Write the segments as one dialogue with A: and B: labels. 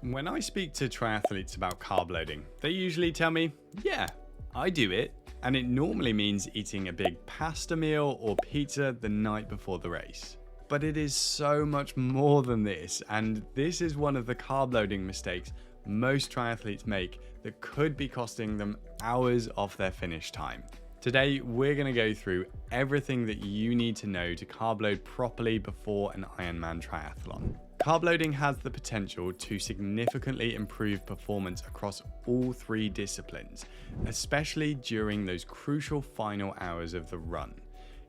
A: When I speak to triathletes about carb loading, they usually tell me, yeah, I do it, and it normally means eating a big pasta meal or pizza the night before the race. But it is so much more than this, and this is one of the carb loading mistakes most triathletes make that could be costing them hours off their finish time. Today, we're going to go through everything that you need to know to carb load properly before an Ironman triathlon. Carb loading has the potential to significantly improve performance across all three disciplines, especially during those crucial final hours of the run.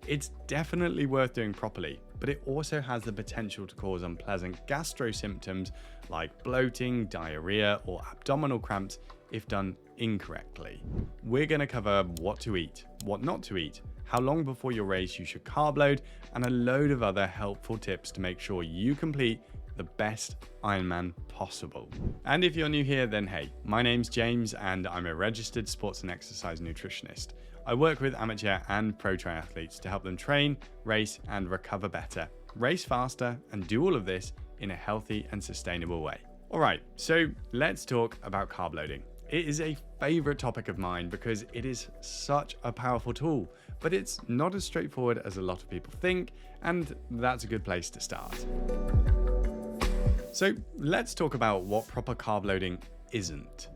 A: It's definitely worth doing properly, but it also has the potential to cause unpleasant gastro symptoms like bloating, diarrhea, or abdominal cramps if done incorrectly. We're going to cover what to eat, what not to eat, how long before your race you should carb load, and a load of other helpful tips to make sure you complete the best Ironman possible. And if you're new here, then hey, my name's James and I'm a registered sports and exercise nutritionist. I work with amateur and pro triathletes to help them train, race, and recover better, race faster, and do all of this in a healthy and sustainable way. All right, so let's talk about carb loading. It is a favorite topic of mine because it is such a powerful tool, but it's not as straightforward as a lot of people think, and that's a good place to start. So let's talk about what proper carb loading isn't.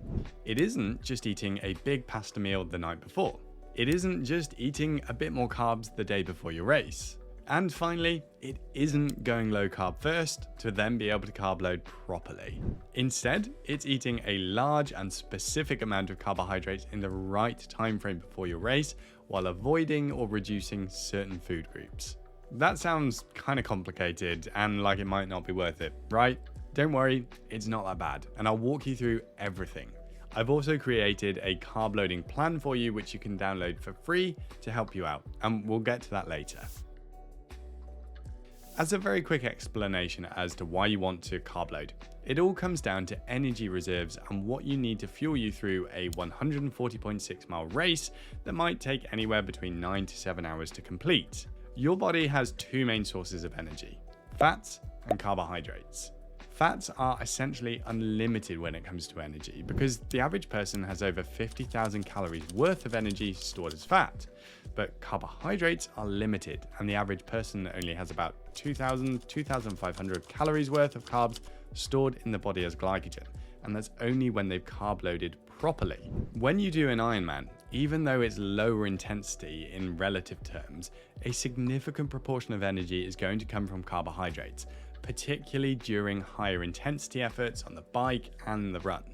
A: It isn't just eating a big pasta meal the night before. It isn't just eating a bit more carbs the day before your race. And finally, it isn't going low carb first to then be able to carb load properly. Instead, it's eating a large and specific amount of carbohydrates in the right time frame before your race while avoiding or reducing certain food groups. That sounds kind of complicated and like it might not be worth it, right? Don't worry, it's not that bad, and I'll walk you through everything. I've also created a carb loading plan for you which you can download for free to help you out, and we'll get to that later. As a very quick explanation as to why you want to carb load, it all comes down to energy reserves and what you need to fuel you through a 140.6 mile race that might take anywhere between 9 to 7 hours to complete. Your body has two main sources of energy, fats and carbohydrates. Fats are essentially unlimited when it comes to energy because the average person has over 50,000 calories worth of energy stored as fat. But carbohydrates are limited and the average person only has about 2,500 calories worth of carbs stored in the body as glycogen. And that's only when they've carb loaded properly. When you do an Ironman, even though it's lower intensity in relative terms, a significant proportion of energy is going to come from carbohydrates, particularly during higher intensity efforts on the bike and the run.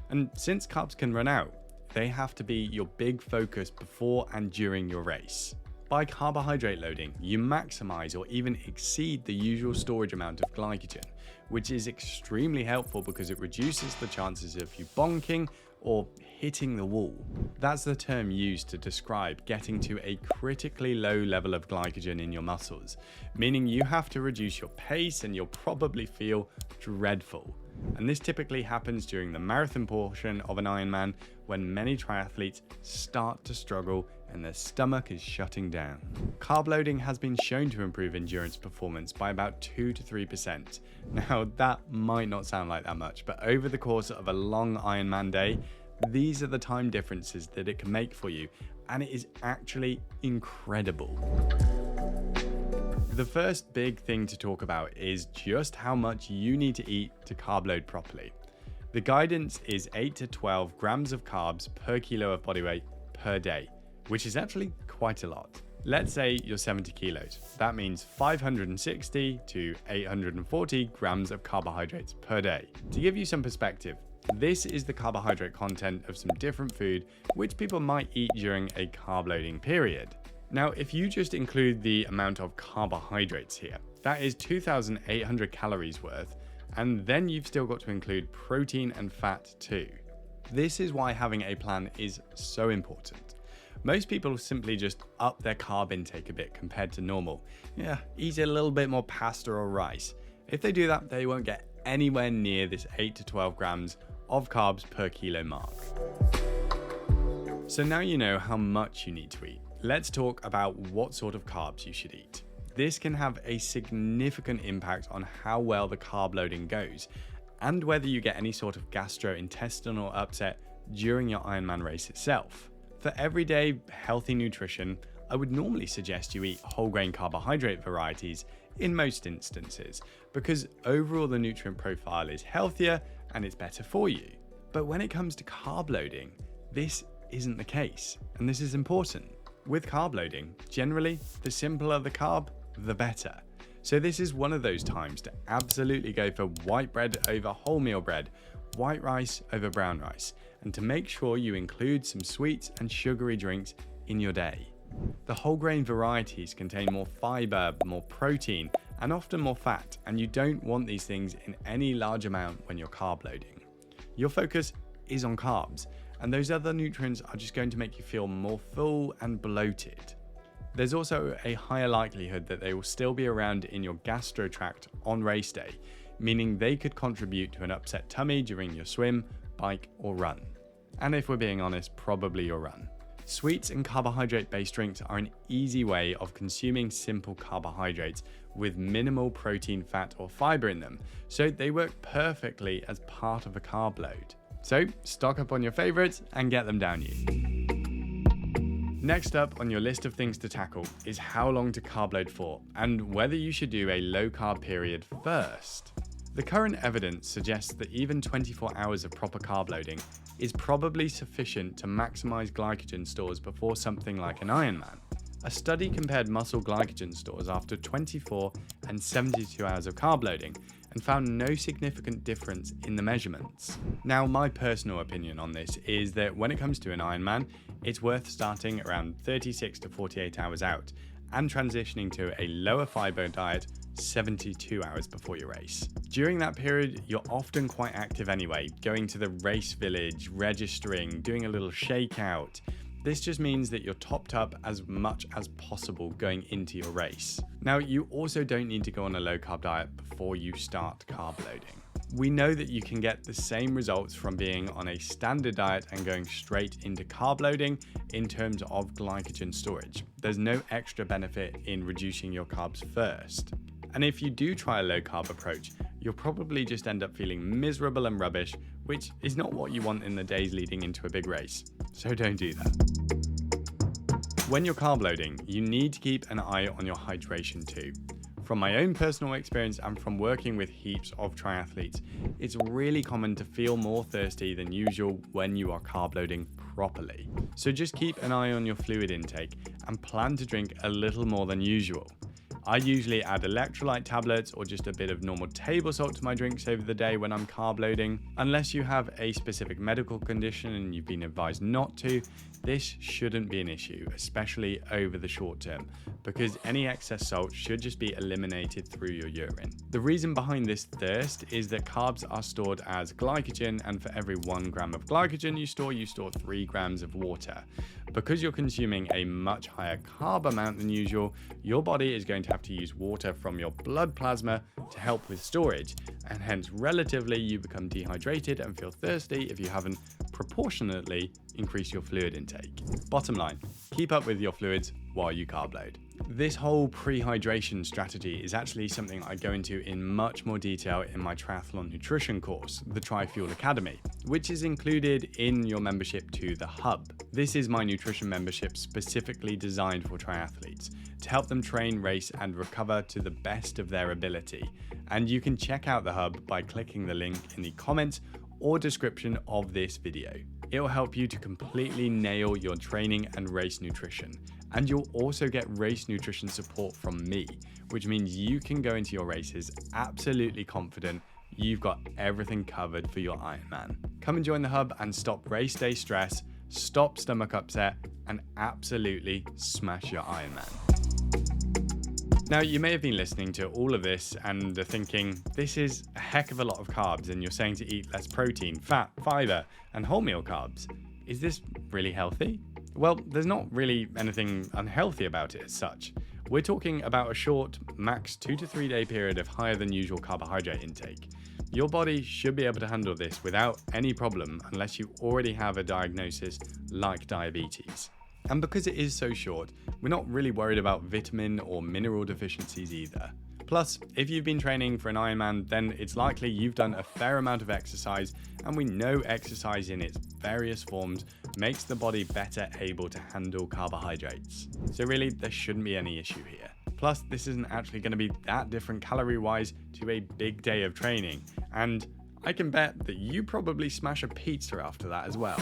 A: And since carbs can run out, they have to be your big focus before and during your race. By carbohydrate loading, you maximize or even exceed the usual storage amount of glycogen, which is extremely helpful because it reduces the chances of you bonking or hitting the wall. That's the term used to describe getting to a critically low level of glycogen in your muscles, meaning you have to reduce your pace and you'll probably feel dreadful. And this typically happens during the marathon portion of an Ironman when many triathletes start to struggle and their stomach is shutting down. Carb loading has been shown to improve endurance performance by about 2 to 3%. Now that might not sound like that much, but over the course of a long Ironman day, these are the time differences that it can make for you, and it is actually incredible. The first big thing to talk about is just how much you need to eat to carb load properly. The guidance is 8 to 12 grams of carbs per kilo of body weight per day, which is actually quite a lot. Let's say you're 70 kilos. That means 560 to 840 grams of carbohydrates per day. To give you some perspective, this is the carbohydrate content of some different food which people might eat during a carb loading period. Now, if you just include the amount of carbohydrates here, that is 2,800 calories worth, and then you've still got to include protein and fat too. This is why having a plan is so important. Most people simply just up their carb intake a bit compared to normal. Eat a little bit more pasta or rice. If they do that, they won't get anywhere near this 8 to 12 grams of carbs per kilo mark. So now you know how much you need to eat. Let's talk about what sort of carbs you should eat. This can have a significant impact on how well the carb loading goes, and whether you get any sort of gastrointestinal upset during your Ironman race itself. For everyday healthy nutrition, I would normally suggest you eat whole grain carbohydrate varieties in most instances, because overall the nutrient profile is healthier and it's better for you. But when it comes to carb loading, this isn't the case, and this is important. With carb loading, generally, the simpler the carb, the better. So this is one of those times to absolutely go for white bread over wholemeal bread, white rice over brown rice, and to make sure you include some sweets and sugary drinks in your day. The whole grain varieties contain more fiber, more protein, and often more fat, and you don't want these things in any large amount when you're carb loading. Your focus is on carbs, and those other nutrients are just going to make you feel more full and bloated. There's also a higher likelihood that they will still be around in your gastro tract on race day, meaning they could contribute to an upset tummy during your swim, bike, or run. And if we're being honest, probably your run. Sweets and carbohydrate-based drinks are an easy way of consuming simple carbohydrates with minimal protein, fat, or fiber in them, so they work perfectly as part of a carb load. So stock up on your favorites and get them down you. Next up on your list of things to tackle is how long to carb load for, and whether you should do a low carb period first. The current evidence suggests that even 24 hours of proper carb loading is probably sufficient to maximize glycogen stores before something like an Ironman. A study compared muscle glycogen stores after 24 and 72 hours of carb loading and found no significant difference in the measurements. Now, my personal opinion on this is that when it comes to an Ironman, it's worth starting around 36 to 48 hours out and transitioning to a lower fiber diet 72 hours before your race. During that period, you're often quite active anyway, going to the race village, registering, doing a little shakeout. This just means that you're topped up as much as possible going into your race. Now, you also don't need to go on a low carb diet before you start carb loading. We know that you can get the same results from being on a standard diet and going straight into carb loading in terms of glycogen storage. There's no extra benefit in reducing your carbs first. And if you do try a low carb approach, you'll probably just end up feeling miserable and rubbish, which is not what you want in the days leading into a big race. So don't do that. When you're carb loading, you need to keep an eye on your hydration too. From my own personal experience and from working with heaps of triathletes, it's really common to feel more thirsty than usual when you are carb loading properly. So just keep an eye on your fluid intake and plan to drink a little more than usual. I usually add electrolyte tablets or just a bit of normal table salt to my drinks over the day when I'm carb loading. Unless you have a specific medical condition and you've been advised not to, this shouldn't be an issue, especially over the short term, because any excess salt should just be eliminated through your urine. The reason behind this thirst is that carbs are stored as glycogen, and for every 1 gram of glycogen you store 3 grams of water. Because you're consuming a much higher carb amount than usual, your body is going to have to use water from your blood plasma to help with storage, and hence relatively you become dehydrated and feel thirsty if you haven't proportionately increased your fluid intake. Bottom line, keep up with your fluids while you carb load. This whole pre-hydration strategy is actually something I go into in much more detail in my triathlon nutrition course, the Tri-Fuel Academy, which is included in your membership to the Hub. This is my nutrition membership specifically designed for triathletes to help them train, race, and recover to the best of their ability. And you can check out the Hub by clicking the link in the comments or description of this video. It will help you to completely nail your training and race nutrition. And you'll also get race nutrition support from me, which means you can go into your races absolutely confident you've got everything covered for your Ironman. Come and join the Hub and stop race day stress, stop stomach upset, and absolutely smash your Ironman. Now, you may have been listening to all of this and are thinking, this is a heck of a lot of carbs, and you're saying to eat less protein, fat, fiber, and wholemeal carbs. Is this really healthy? Well, there's not really anything unhealthy about it as such. We're talking about a short, max 2 to 3 day period of higher than usual carbohydrate intake. Your body should be able to handle this without any problem unless you already have a diagnosis like diabetes. And because it is so short, we're not really worried about vitamin or mineral deficiencies either. Plus, if you've been training for an Ironman, then it's likely you've done a fair amount of exercise, and we know exercise in its various forms makes the body better able to handle carbohydrates. So really, there shouldn't be any issue here. Plus, this isn't actually going to be that different calorie-wise to a big day of training, and I can bet that you probably smash a pizza after that as well.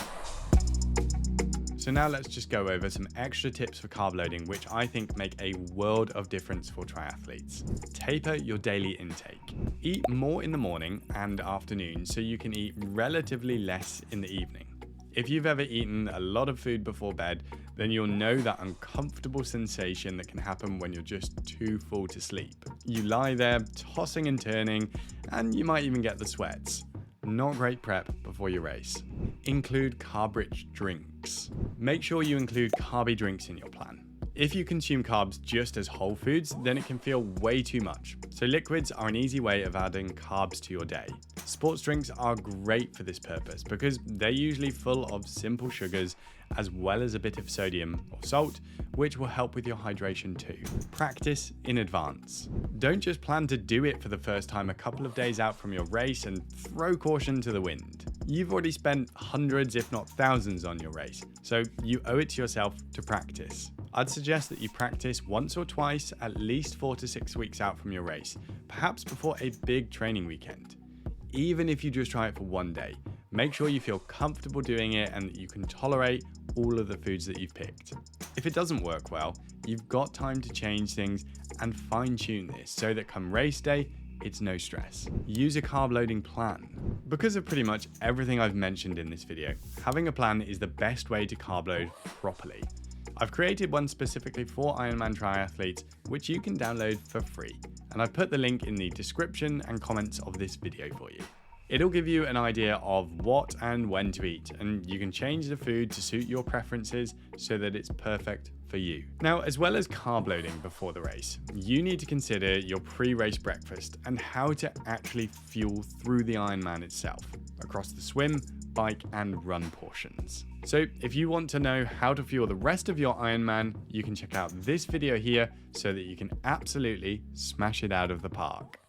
A: So now let's just go over some extra tips for carb loading, which I think make a world of difference for triathletes. Taper your daily intake. Eat more in the morning and afternoon so you can eat relatively less in the evening. If you've ever eaten a lot of food before bed, then you'll know that uncomfortable sensation that can happen when you're just too full to sleep. You lie there tossing and turning, and you might even get the sweats. Not great prep before your race. Include carb-rich drinks. Make sure you include carby drinks in your plan. If you consume carbs just as whole foods, then it can feel way too much. So liquids are an easy way of adding carbs to your day. Sports drinks are great for this purpose because they're usually full of simple sugars as well as a bit of sodium or salt, which will help with your hydration too. Practice in advance. Don't just plan to do it for the first time a couple of days out from your race and throw caution to the wind. You've already spent hundreds if not thousands on your race, so you owe it to yourself to practice. I'd suggest that you practice once or twice at least 4 to 6 weeks out from your race, perhaps before a big training weekend. Even if you just try it for one day, make sure you feel comfortable doing it and that you can tolerate all of the foods that you've picked. If it doesn't work well, you've got time to change things and fine-tune this so that come race day, it's no stress. Use a carb loading plan. Because of pretty much everything I've mentioned in this video, having a plan is the best way to carb load properly. I've created one specifically for Ironman triathletes, which you can download for free, and I've put the link in the description and comments of this video for you. It'll give you an idea of what and when to eat, and you can change the food to suit your preferences so that it's perfect for you. Now, as well as carb loading before the race, you need to consider your pre-race breakfast and how to actually fuel through the Ironman itself, across the swim, bike, and run portions. So if you want to know how to fuel the rest of your Ironman, you can check out this video here so that you can absolutely smash it out of the park.